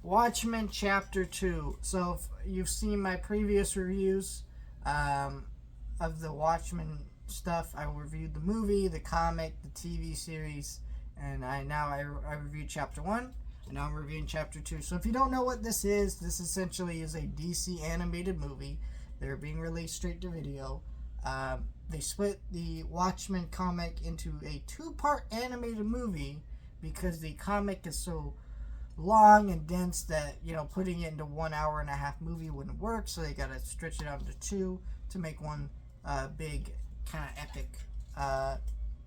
Watchmen Chapter 2. So, if you've seen my previous reviews of the Watchmen stuff. I reviewed the movie, the comic, the TV series, and I reviewed Chapter 1, and now I'm reviewing Chapter 2. So, if you don't know what this essentially is a DC animated movie. They're being released straight to video. They split the Watchmen comic into a two-part animated movie because the comic is so long and dense that putting it into 1 hour and a half movie wouldn't work, so they gotta stretch it out into two to make one big kind of epic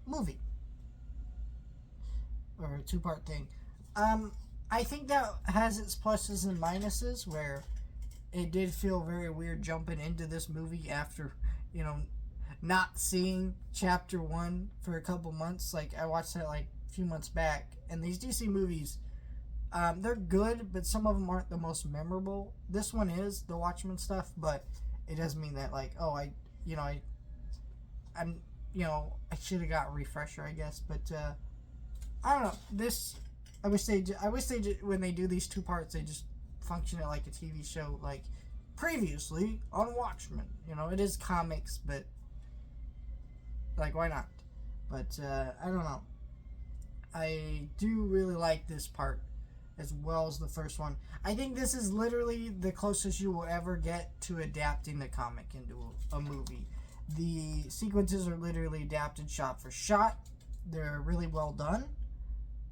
movie or a two-part thing. I think that has its pluses and minuses, where it did feel very weird jumping into this movie after not seeing Chapter 1 for a couple months. Like, I watched that like a few months back, and these DC movies, they're good, but some of them aren't the most memorable. This one is the Watchmen stuff, but it doesn't mean that I should have got a refresher, I guess. But I don't know. This I wish they when they do these two parts, they just function it like a TV show, like previously on Watchmen. It is comics, but like, why not? But I don't know. I do really like this part as well as the first one. I think this is literally the closest you will ever get to adapting the comic into a movie. The sequences are literally adapted shot for shot. They're really well done.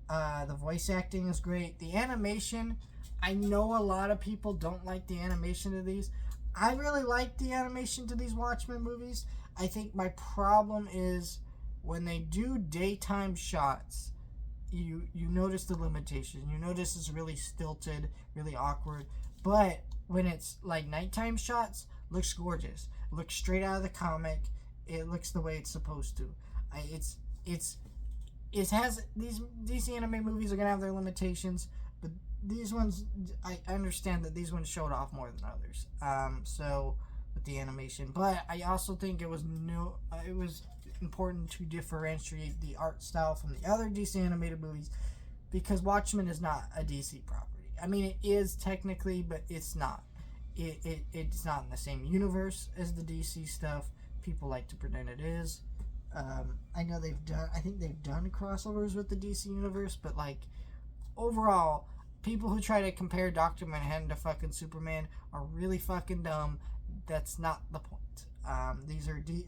The voice acting is great. The animation, I know a lot of people don't like the animation of these. I really like the animation to these Watchmen movies. I think my problem is when they do daytime shots, you notice the limitations. You notice it's really stilted, really awkward. But when it's like nighttime shots, looks gorgeous. It looks straight out of the comic. It looks the way it's supposed to. It has these DC anime movies are gonna have their limitations, but these ones, I understand that these ones showed off more than others. So with the animation, but I also think it was important to differentiate the art style from the other DC animated movies, because Watchmen is not a DC property. I mean, it is technically, but it's not. It's not in the same universe as the DC stuff. People like to pretend it is. I know I think they've done crossovers with the DC universe, but like, overall, people who try to compare Dr. Manhattan to fucking Superman are really fucking dumb. That's not the point.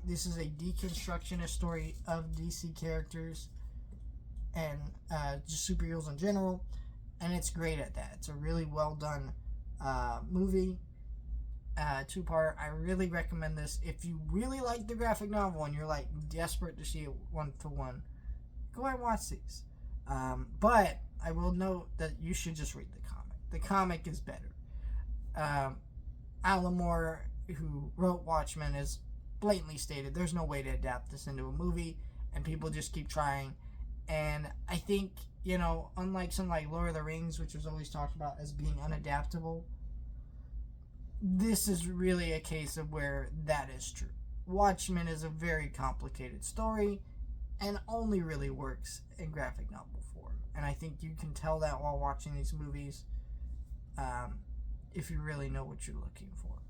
This is a deconstructionist story of DC characters and just superheroes in general, and it's great at that. It's a really well done movie, two-part. I really recommend this. If you really like the graphic novel and you're like desperate to see it one-to-one, go ahead and watch these. But I will note that you should just read the comic. The comic is better. Alan Moore, who wrote Watchmen, is blatantly stated there's no way to adapt this into a movie, and people just keep trying. And I think, unlike something like Lord of the Rings, which was always talked about as being unadaptable, this is really a case of where that is true. Watchmen is a very complicated story and only really works in graphic novel form. And I think you can tell that while watching these movies, if you really know what you're looking for.